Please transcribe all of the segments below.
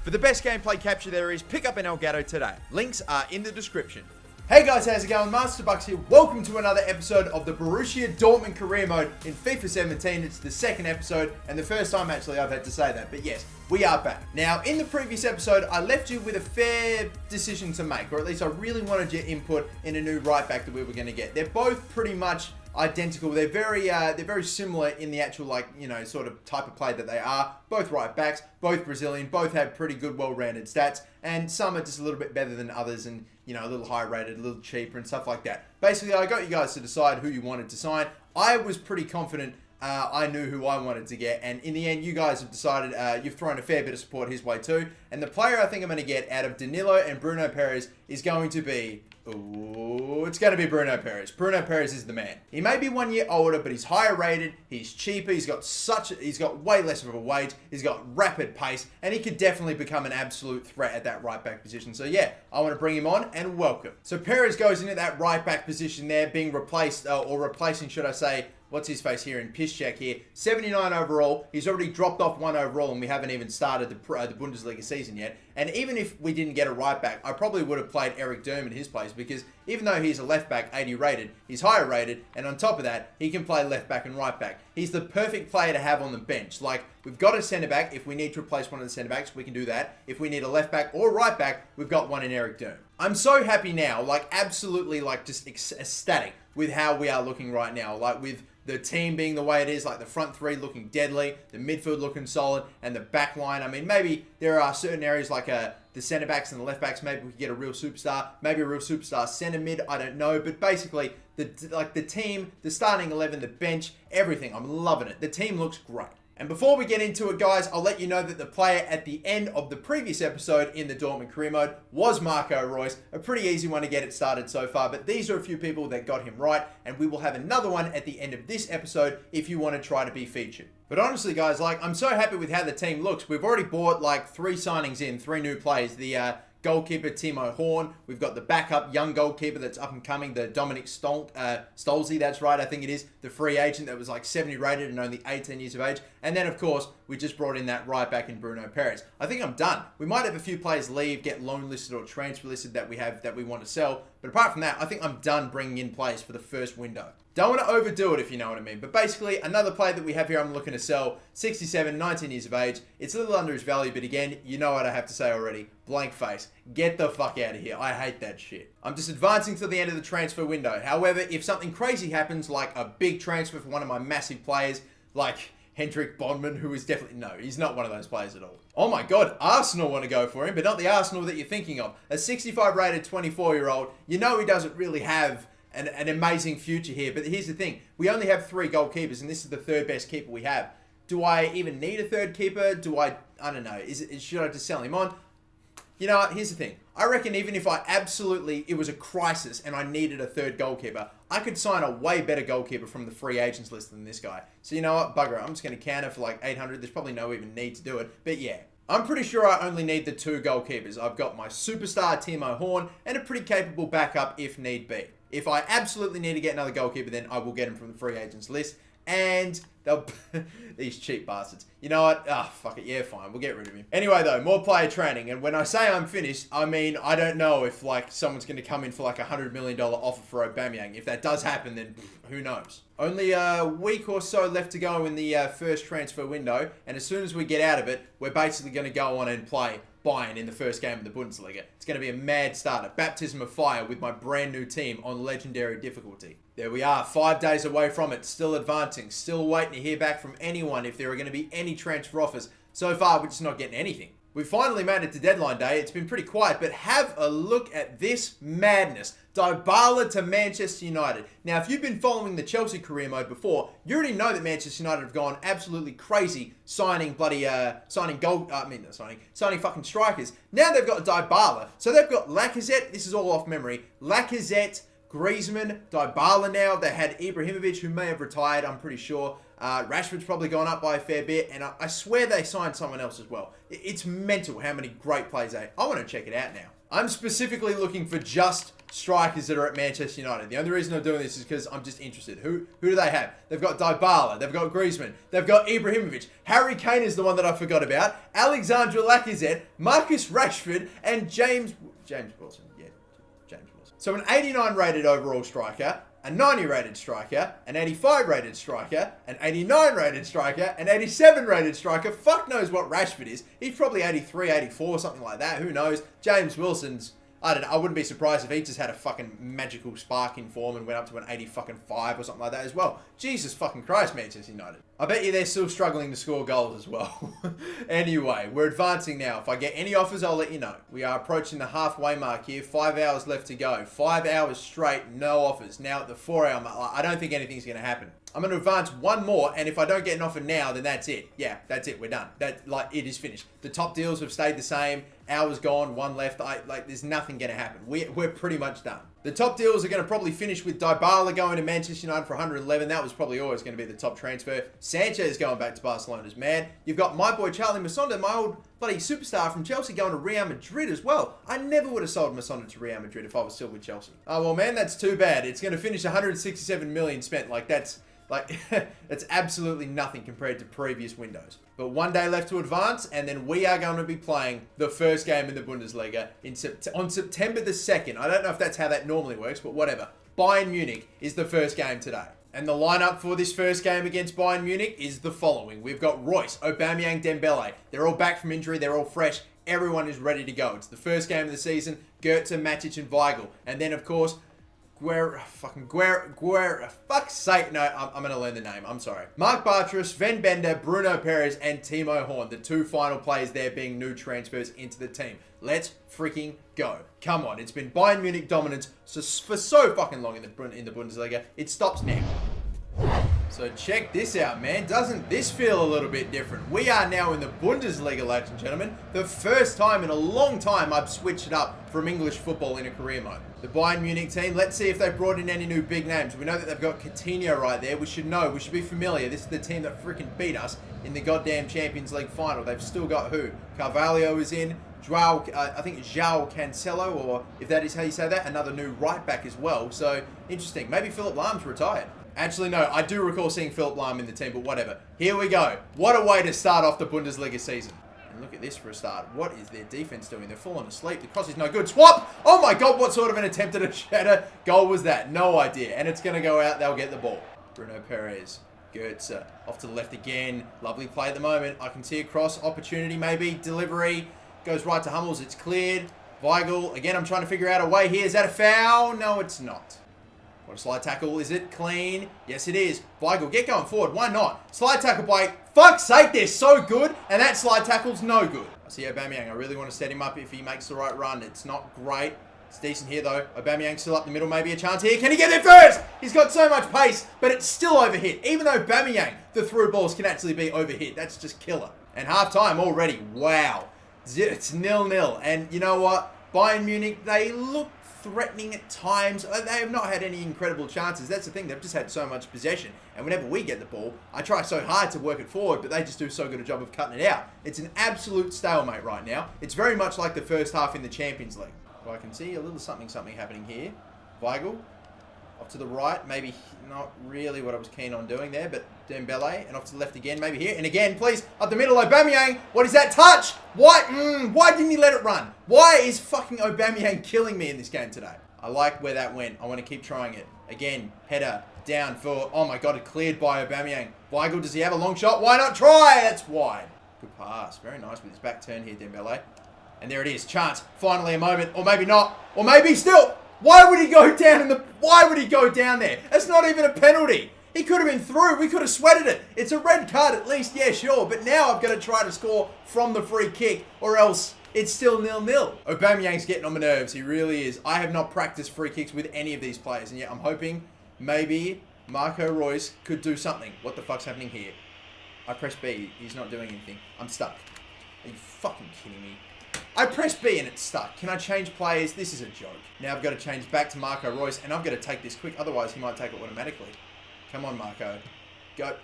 For the best gameplay capture there is, pick up an Elgato today. Links are in the description. Hey guys, how's it going? MasterBucks here. Welcome to another episode of the Borussia Dortmund career mode in FIFA 17. It's the second episode and the first time actually I've had to say that, but yes, we are back. Now, in the previous episode, I left you with a fair decision to make, or at least I really wanted your input in a new right back that we were going to get. They're both pretty much identical. They're very similar in the actual, sort of type of play that they are. Both right backs, both Brazilian, both have pretty good, well-rounded stats, and some are just a little bit better than others, and a little higher rated, a little cheaper, and stuff like that. Basically, I got you guys to decide who you wanted to sign. I was pretty confident I knew who I wanted to get, and in the end, you guys have decided you've thrown a fair bit of support his way too. And the player I think I'm going to get out of Danilo and Bruno Perez is going to be... it's going to be Bruno Perez. Bruno Perez is the man. He may be 1 year older, but he's higher rated, he's cheaper, he's got way less of a wage, he's got rapid pace, and he could definitely become an absolute threat at that right back position. So yeah, I want to bring him on and welcome. So Perez goes into that right back position there, being replaced, or replacing, should I say, what's his face here in Piszczek here. 79 overall. He's already dropped off 1 overall, and we haven't even started the Bundesliga season yet. And even if we didn't get a right back, I probably would have played Eric Durm in his place, because even though he's a left back, 80 rated, he's higher rated, and on top of that, he can play left back and right back. He's the perfect player to have on the bench. Like, we've got a centre back. If we need to replace one of the centre backs, we can do that. If we need a left back or right back, we've got one in Eric Durm. I'm so happy now, absolutely, just ecstatic with how we are looking right now. With the team being the way it is, the front three looking deadly, the midfield looking solid, and the back line. I mean, maybe there are certain areas the centre backs and the left backs, maybe we could get a real superstar, maybe a real superstar centre mid, I don't know. But basically, the team, the starting 11, the bench, everything, I'm loving it. The team looks great. And before we get into it, guys, I'll let you know that the player at the end of the previous episode in the Dortmund career mode was Marco Royce. A pretty easy one to get it started so far, but these are a few people that got him right, and we will have another one at the end of this episode if you want to try to be featured. But honestly, guys, I'm so happy with how the team looks. We've already bought 3 signings in, 3 new players. The goalkeeper Timo Horn. We've got the backup young goalkeeper that's up and coming, the Dominic Stolze, that's right, I think it is. The free agent that was 70 rated and only 18 years of age. And then, of course, we just brought in that right back in Bruno Perez. I think I'm done. We might have a few players leave, get loan listed or transfer listed that we want to sell. But apart from that, I think I'm done bringing in players for the first window. Don't want to overdo it, if you know what I mean. But basically, another player that we have here I'm looking to sell, 67, 19 years of age. It's a little under his value, but again, you know what I have to say already. Blank face. Get the fuck out of here. I hate that shit. I'm just advancing to the end of the transfer window. However, if something crazy happens, like a big transfer for one of my massive players, like Hendrik Bodman, who is definitely... No, he's not one of those players at all. Oh my god, Arsenal want to go for him, but not the Arsenal that you're thinking of. A 65 rated 24-year-old, you know he doesn't really have an amazing future here. But here's the thing. We only have 3 goalkeepers, and this is the 3rd best keeper we have. Do I even need a 3rd keeper? I don't know. Should I just sell him on? You know what? Here's the thing. I reckon even if it was a crisis and I needed a 3rd goalkeeper, I could sign a way better goalkeeper from the free agents list than this guy. So you know what? Bugger it. I'm just going to counter for 800. There's probably no even need to do it. But yeah. I'm pretty sure I only need the 2 goalkeepers. I've got my superstar Timo Horn and a pretty capable backup if need be. If I absolutely need to get another goalkeeper, then I will get him from the free agents list. And they'll... These cheap bastards. You know what? Fuck it. Yeah, fine. We'll get rid of him. Anyway, though, more player training. And when I say I'm finished, I mean, I don't know if, someone's going to come in for, $100 million offer for Aubameyang. If that does happen, then who knows? Only a week or so left to go in the first transfer window. And as soon as we get out of it, we're basically going to go on and play Bayern in the first game of the Bundesliga. It's going to be a mad start, a baptism of fire with my brand new team on legendary difficulty. There we are, 5 days away from it, still advancing, still waiting to hear back from anyone if there are going to be any transfer offers. So far, we're just not getting anything. We finally made it to deadline day. It's been pretty quiet, but have a look at this madness. Dybala to Manchester United. Now, if you've been following the Chelsea career mode before, you already know that Manchester United have gone absolutely crazy signing signing fucking strikers. Now they've got Dybala. So they've got Lacazette. This is all off memory. Lacazette, Griezmann, Dybala now. They had Ibrahimovic, who may have retired, I'm pretty sure. Rashford's probably gone up by a fair bit, and I swear they signed someone else as well. It's mental how many great players they... I want to check it out now. I'm specifically looking for just strikers that are at Manchester United. The only reason I'm doing this is because I'm just interested. Who do they have? They've got Dybala, they've got Griezmann, they've got Ibrahimovic. Harry Kane is the one that I forgot about. Alexandre Lacazette, Marcus Rashford, and James Wilson. Yeah, James Wilson. So an 89 rated overall striker, a 90 rated striker, an 85 rated striker, an 89 rated striker, an 87 rated striker. Fuck knows what Rashford is. He's probably 83, 84, something like that. Who knows? James Wilson's, I don't know. I wouldn't be surprised if he just had a fucking magical spark in form and went up to an 85 or something like that as well. Jesus fucking Christ, Manchester United. I bet you they're still struggling to score goals as well. Anyway, we're advancing now. If I get any offers, I'll let you know. We are approaching the halfway mark here. 5 hours left to go. 5 hours straight, no offers. Now at the 4 hour mark, I don't think anything's going to happen. I'm going to advance one more, and if I don't get an offer now, then that's it. Yeah, that's it. We're done. It is finished. The top deals have stayed the same. Hours gone, one left. There's nothing going to happen. We're pretty much done. The top deals are going to probably finish with Dybala going to Manchester United for 111. That was probably always going to be the top transfer. Sanchez going back to Barcelona's man. You've got my boy Charlie Masonda, my old bloody superstar from Chelsea, going to Real Madrid as well. I never would have sold Masonda to Real Madrid if I was still with Chelsea. Oh, well, man, that's too bad. It's going to finish 167 million spent. It's absolutely nothing compared to previous windows. But one day left to advance, and then we are going to be playing the first game in the Bundesliga on September the 2nd. I don't know if that's how that normally works, but whatever. Bayern Munich is the first game today. And the lineup for this first game against Bayern Munich is the following. We've got Royce, Aubameyang, Dembele. They're all back from injury. They're all fresh. Everyone is ready to go. It's the first game of the season. Goetze, Matic, and Weigl. And then, of course, fuck's sake, no, I'm going to learn the name, I'm sorry. Mark Bartras, Sven Bender, Bruno Perez, and Timo Horn, the two final players there being new transfers into the team. Let's freaking go. Come on, it's been Bayern Munich dominance for so fucking long in the Bundesliga, it stops now. So check this out, man. Doesn't this feel a little bit different? We are now in the Bundesliga, ladies and gentlemen. The first time in a long time I've switched it up from English football in a career mode. The Bayern Munich team, let's see if they've brought in any new big names. We know that they've got Coutinho right there. We should know. We should be familiar. This is the team that freaking beat us in the goddamn Champions League final. They've still got who? Carvalho is in. I think João Cancelo, or if that is how you say that, another new right back as well. So, interesting. Maybe Philipp Lahm's retired. Actually, no, I do recall seeing Philipp Lahm in the team, but whatever. Here we go. What a way to start off the Bundesliga season. And look at this for a start. What is their defense doing? They're falling asleep. The cross is no good. Swap! Oh my god, what sort of an attempt at a shatter goal was that? No idea. And it's going to go out. They'll get the ball. Bruno Perez. Goetze. Off to the left again. Lovely play at the moment. I can see a cross. Opportunity maybe. Delivery. Goes right to Hummels. It's cleared. Weigl. Again, I'm trying to figure out a way here. Is that a foul? No, it's not. What a slide tackle. Is it clean? Yes, it is. Weigl, get going forward. Why not? Slide tackle by... Fuck's sake, they're so good. And that slide tackle's no good. I see Aubameyang. I really want to set him up if he makes the right run. It's not great. It's decent here, though. Aubameyang still up the middle. Maybe a chance here. Can he get there first? He's got so much pace, but it's still overhit. Even though Aubameyang, the through balls can actually be overhit. That's just killer. And half-time already. Wow. It's 0-0. And you know what? Bayern Munich, they look threatening at times. They have not had any incredible chances. That's the thing. They've just had so much possession. And whenever we get the ball, I try so hard to work it forward, but they just do so good a job of cutting it out. It's an absolute stalemate right now. It's very much like the first half in the Champions League. Well, I can see a little something happening here. Weigl. Off to the right. Maybe not really what I was keen on doing there, but Dembele. And off to the left again. Maybe here. And again, please. Up the middle, Aubameyang. What is that touch? Why didn't he let it run? Why is fucking Aubameyang killing me in this game today? I like where that went. I want to keep trying it. Again, header down for... Oh my god, it cleared by Aubameyang. Weigl, does he have a long shot? Why not try? That's wide. Good pass. Very nice with his back turn here, Dembele. And there it is. Chance. Finally a moment. Or maybe not. Or maybe still... Why would he go down Why would he go down there? That's not even a penalty. He could have been through. We could have sweated it. It's a red card at least. Yeah, sure. But now I've got to try to score from the free kick or else it's still 0-0. Aubameyang's getting on my nerves. He really is. I have not practiced free kicks with any of these players. And yet I'm hoping maybe Marco Royce could do something. What the fuck's happening here? I press B. He's not doing anything. I'm stuck. Are you fucking kidding me? I pressed B and it's stuck. Can I change players? This is a joke. Now I've got to change back to Marco Royce and I've got to take this quick. Otherwise he might take it automatically. Come on, Marco. Go.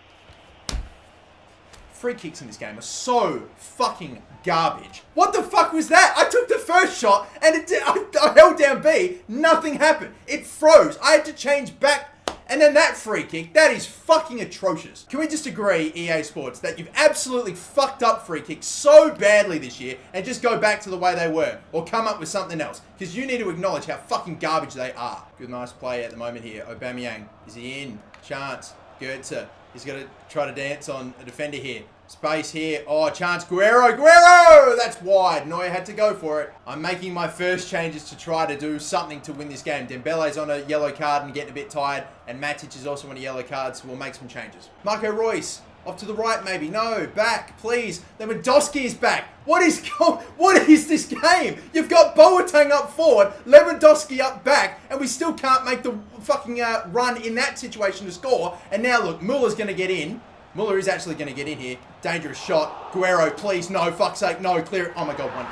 free kicks in this game are so fucking garbage. What the fuck was that? I took the first shot and I held down B. Nothing happened. It froze. I had to change back. And then that free kick, that is fucking atrocious. Can we just agree, EA Sports, that you've absolutely fucked up free kicks so badly this year and just go back to the way they were? Or come up with something else? Because you need to acknowledge how fucking garbage they are. Good, nice play at the moment here. Aubameyang, is he in? Chance. Goetze. He's got to try to dance on a defender here. Space here. Oh, chance. Guerrero. That's wide. Neuer had to go for it. I'm making my first changes to try to do something to win this game. Dembele's on a yellow card and getting a bit tired. And Matic is also on a yellow card, so we'll make some changes. Marco Royce. Off to the right, maybe. No, back, please. Lewandowski is back. What is this game? You've got Boateng up forward, Lewandowski up back, and we still can't make the fucking run in that situation to score. And now, look, Muller's going to get in. Muller is actually going to get in here. Dangerous shot. Guerrero, please. No, fuck's sake. No, clear it. Oh, my God. One.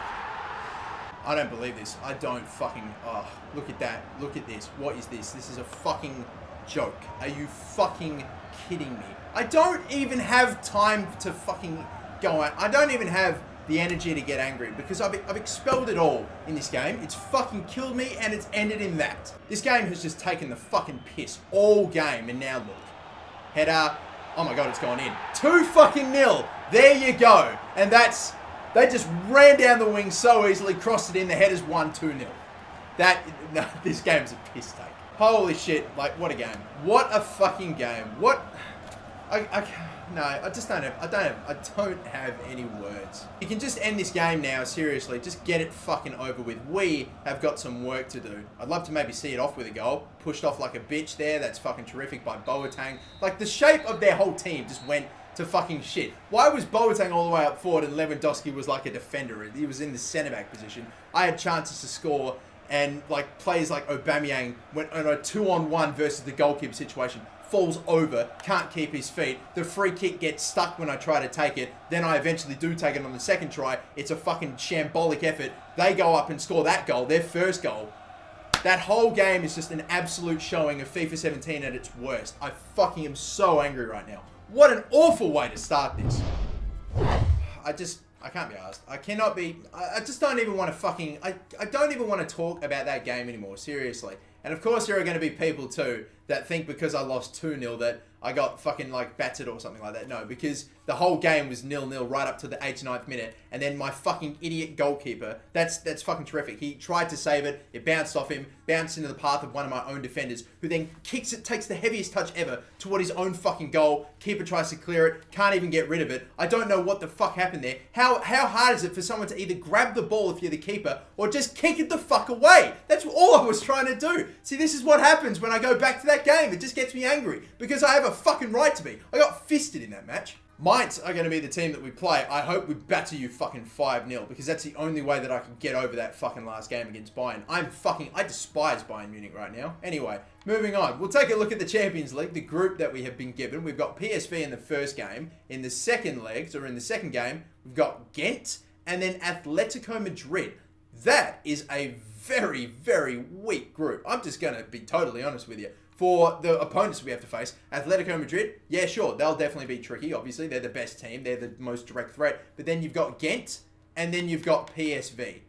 I don't believe this. I don't fucking... Oh, look at that. Look at this. What is this? This is a fucking joke. Are you fucking kidding me? I don't even have time to fucking go out. I don't even have the energy to get angry because I've expelled it all in this game. It's fucking killed me and it's ended in that. This game has just taken the fucking piss all game and now look. Header. Oh my God, it's gone in. 2-0. There you go. And that's... They just ran down the wing so easily, crossed it in. The header's 1-2-0. No, this game's a piss take. Holy shit. Like, what a game. What a fucking game. What... I just don't have any words. You can just end this game now, seriously. Just get it fucking over with. We have got some work to do. I'd love to maybe see it off with a goal. Pushed off like a bitch there. That's fucking terrific by Boateng. Like, the shape of their whole team just went to fucking shit. Why was Boateng all the way up forward and Lewandowski was like a defender? He was in the centre-back position. I had chances to score, and like players like Aubameyang went on a 2-on-1 versus the goalkeeper situation. Falls over, can't keep his feet. The free kick gets stuck when I try to take it. Then I eventually do take it on the second try. It's a fucking shambolic effort. They go up and score that goal, their first goal. That whole game is just an absolute showing of FIFA 17 at its worst. I fucking am so angry right now. What an awful way to start this. I can't be asked. I cannot be... I just don't even want to fucking... I don't even want to talk about that game anymore, seriously. And of course there are going to be people too that think because I lost 2-0 that I got fucking like battered or something like that. No, because the whole game was 0-0 right up to the 89th minute. And then my fucking idiot goalkeeper, that's fucking terrific. He tried to save it. It bounced off him, bounced into the path of one of my own defenders, who then kicks it, takes the heaviest touch ever toward his own fucking goal. Keeper tries to clear it, can't even get rid of it. I don't know what the fuck happened there. How hard is it for someone to either grab the ball if you're the keeper or just kick it the fuck away? That's all I was trying to do. See, this is what happens when I go back to that game. It just gets me angry because I have a fucking right to be. I got fisted in that match. Mainz are going to be the team that we play. I hope we batter you fucking 5-0 because that's the only way that I can get over that fucking last game against Bayern. I despise Bayern Munich right now. Anyway, moving on. We'll take a look at the Champions League, the group that we have been given. We've got PSV in the first game. In the second legs, or in the second game, we've got Ghent and then Atletico Madrid. That is a very, very weak group. I'm just going to be totally honest with you. For the opponents we have to face, Atletico Madrid, yeah, sure, they'll definitely be tricky, obviously. They're the best team. They're the most direct threat. But then you've got Ghent, and then you've got PSV.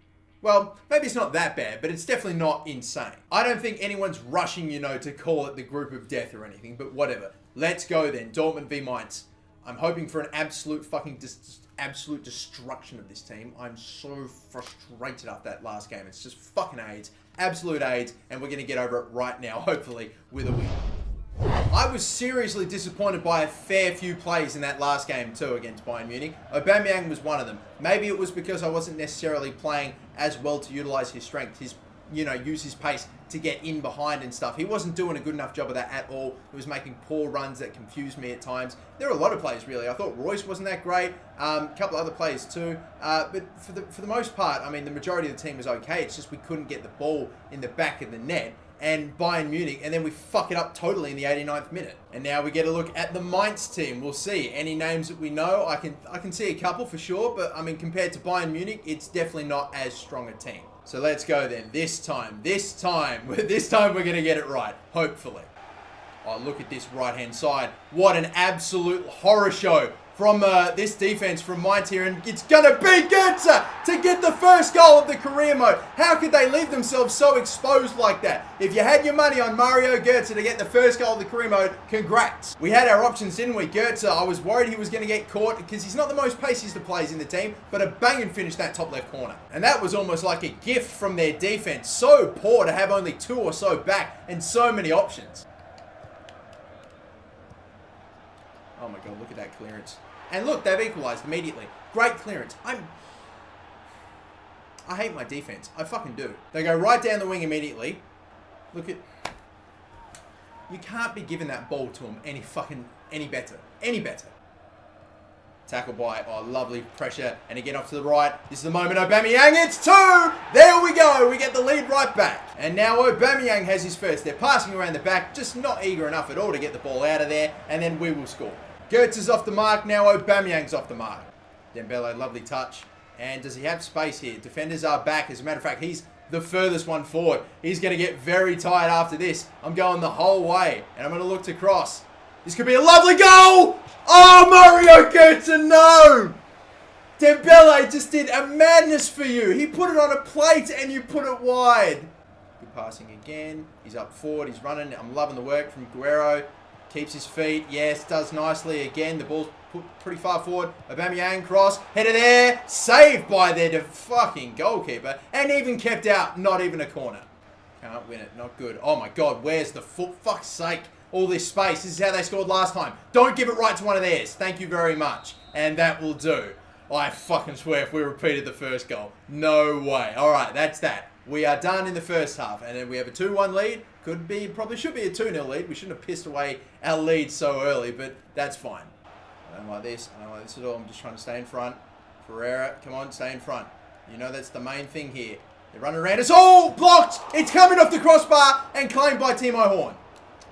Well, maybe it's not that bad, but it's definitely not insane. I don't think anyone's rushing, to call it the group of death or anything, but whatever. Let's go then. Dortmund v Mainz. I'm hoping for an absolute fucking absolute destruction of this team. I'm so frustrated after that last game. It's just fucking AIDS. Absolute AIDS. And we're going to get over it right now, hopefully, with a win. I was seriously disappointed by a fair few plays in that last game too against Bayern Munich. Aubameyang was one of them. Maybe it was because I wasn't necessarily playing as well to utilise his strength, use his pace to get in behind and stuff. He wasn't doing a good enough job of that at all. He was making poor runs that confused me at times. There were a lot of players really. I thought Royce wasn't that great. A couple of other players too. But for the most part, I mean, the majority of the team was okay. It's just we couldn't get the ball in the back of the net. And Bayern Munich, and then we fuck it up totally in the 89th minute. And now we get a look at the Mainz team. We'll see. Any names that we know, I can see a couple for sure, but I mean, compared to Bayern Munich, it's definitely not as strong a team. So let's go then. This time we're going to get it right, hopefully. Oh, look at this right-hand side. What an absolute horror show from this defense from Mainz here, and it's going to be Goetze to get the first goal of the career mode. How could they leave themselves so exposed like that? If you had your money on Mario Goetze to get the first goal of the career mode, congrats. We had our options, didn't we? Goetze, I was worried he was going to get caught because he's not the most paciest of players in the team, but a banging finish that top left corner. And that was almost like a gift from their defense. So poor to have only 2 or so back and so many options. Oh my God, look at that clearance. And look, they've equalized immediately. Great clearance. I hate my defense. I fucking do. They go right down the wing immediately. Look at... You can't be giving that ball to them any better. Any better. Tackle by, oh, lovely pressure. And again off to the right. This is the moment Aubameyang. It's 2! There we go. We get the lead right back. And now Aubameyang has his first. They're passing around the back. Just not eager enough at all to get the ball out of there. And then we will score. Goetze is off the mark. Now Aubameyang's off the mark. Dembele, lovely touch. And does he have space here? Defenders are back. As a matter of fact, he's the furthest one forward. He's going to get very tired after this. I'm going the whole way. And I'm going to look to cross. This could be a lovely goal! Oh, Mario Götze, no! Dembele just did a madness for you. He put it on a plate and you put it wide. Good passing again. He's up forward. He's running. I'm loving the work from Guerrero. Keeps his feet. Yes, does nicely. Again, the ball's put pretty far forward. Aubameyang cross. Header there. Saved by their fucking goalkeeper. And even kept out. Not even a corner. Can't win it. Not good. Oh my God. Where's the foot? Fuck's sake. All this space. This is how they scored last time. Don't give it right to one of theirs. Thank you very much. And that will do. I fucking swear if we repeated the first goal. No way. Alright, that's that. We are done in the first half. And then we have a 2-1 lead. Could be, probably should be a 2-0 lead. We shouldn't have pissed away our lead so early, but that's fine. I don't like this. I don't like this at all. I'm just trying to stay in front. Ferreira, come on, stay in front. You know that's the main thing here. They're running around us. Oh, blocked! It's coming off the crossbar and claimed by Timo Horn.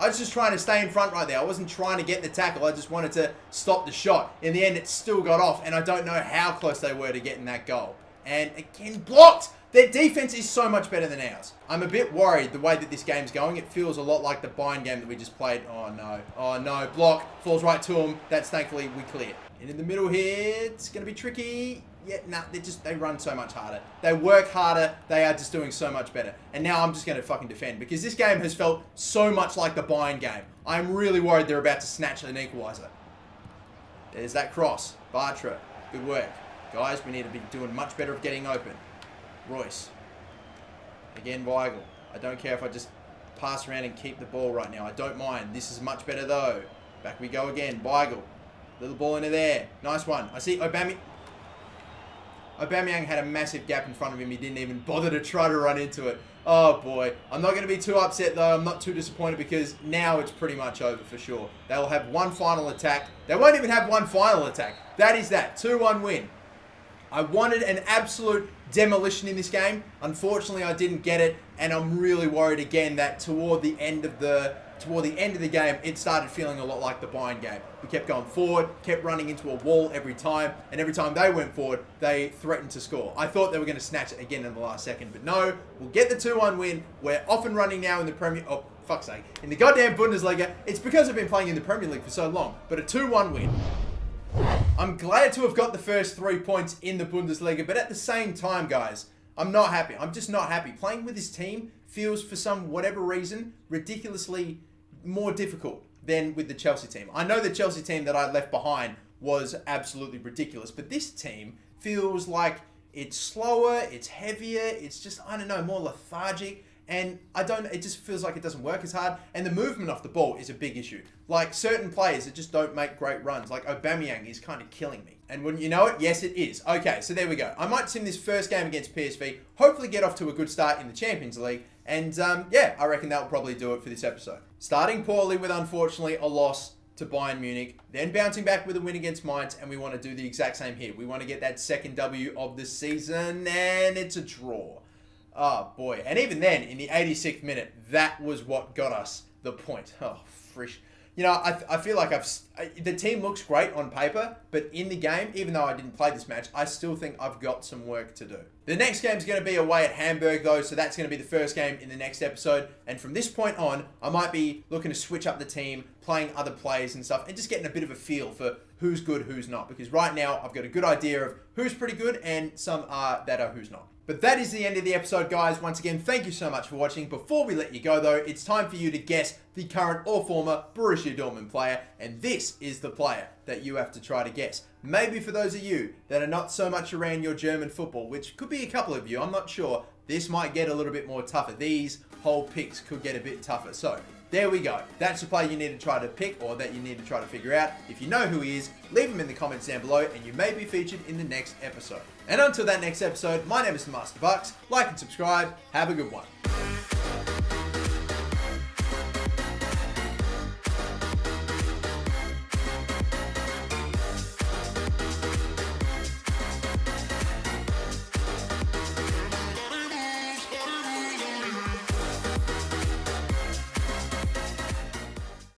I was just trying to stay in front right there. I wasn't trying to get the tackle. I just wanted to stop the shot. In the end, it still got off, and I don't know how close they were to getting that goal. And again, blocked! Their defense is so much better than ours. I'm a bit worried the way that this game's going. It feels a lot like the Bayern game that we just played. Oh, no. Oh, no. Block. Falls right to him. That's thankfully we cleared. And in the middle here, it's going to be tricky. Yeah, nah, they run so much harder. They work harder. They are just doing so much better. And now I'm just going to fucking defend because this game has felt so much like the Bayern game. I'm really worried they're about to snatch an equaliser. There's that cross. Bartra. Good work. Guys, we need to be doing much better of getting open. Royce. Again, Weigl. I don't care if I just pass around and keep the ball right now. I don't mind. This is much better though. Back we go again. Weigl. Little ball into there. Nice one. I see Aubameyang had a massive gap in front of him. He didn't even bother to try to run into it. Oh boy. I'm not going to be too upset though. I'm not too disappointed because now it's pretty much over for sure. They'll have one final attack. They won't even have one final attack. That is that. 2-1 win. I wanted an absolute demolition in this game. Unfortunately, I didn't get it, and I'm really worried again that toward the end of the game, it started feeling a lot like the Bayern game. We kept going forward, kept running into a wall every time, and every time they went forward, they threatened to score. I thought they were going to snatch it again in the last second, but no, we'll get the 2-1 win. We're off and running now in the Premier... Oh, fuck's sake. In the goddamn Bundesliga. It's because I've been playing in the Premier League for so long, but a 2-1 win. I'm glad to have got the first 3 points in the Bundesliga, but at the same time, guys, I'm not happy. I'm just not happy. Playing with this team feels, for some whatever reason, ridiculously more difficult than with the Chelsea team. I know the Chelsea team that I left behind was absolutely ridiculous, but this team feels like it's slower, it's heavier, it's just, I don't know, more lethargic. And it just feels like it doesn't work as hard. And the movement off the ball is a big issue. Like certain players that just don't make great runs. Like Aubameyang is kind of killing me. And wouldn't you know it? Yes, it is. Okay, so there we go. I might sim this first game against PSV. Hopefully get off to a good start in the Champions League. And yeah, I reckon that will probably do it for this episode. Starting poorly with, unfortunately, a loss to Bayern Munich. Then bouncing back with a win against Mainz. And we want to do the exact same here. We want to get that second W of the season. And it's a draw. Oh, boy. And even then, in the 86th minute, that was what got us the point. Oh, frish. You know, I feel like the team looks great on paper, but in the game, even though I didn't play this match, I still think I've got some work to do. The next game is going to be away at Hamburg, though, so that's going to be the first game in the next episode. And from this point on, I might be looking to switch up the team, playing other players and stuff, and just getting a bit of a feel for who's good, who's not. Because right now, I've got a good idea of who's pretty good and some that are who's not. But that is the end of the episode, guys. Once again, thank you so much for watching. Before we let you go, though, it's time for you to guess the current or former Borussia Dortmund player. And this is the player that you have to try to guess. Maybe for those of you that are not so much around your German football, which could be a couple of you, I'm not sure, this might get a little bit more tougher. These whole picks could get a bit tougher. So there we go. That's the player you need to try to pick, or that you need to try to figure out. If you know who he is, leave him in the comments down below and you may be featured in the next episode. And until that next episode, my name is MasterBucks. Like and subscribe. Have a good one.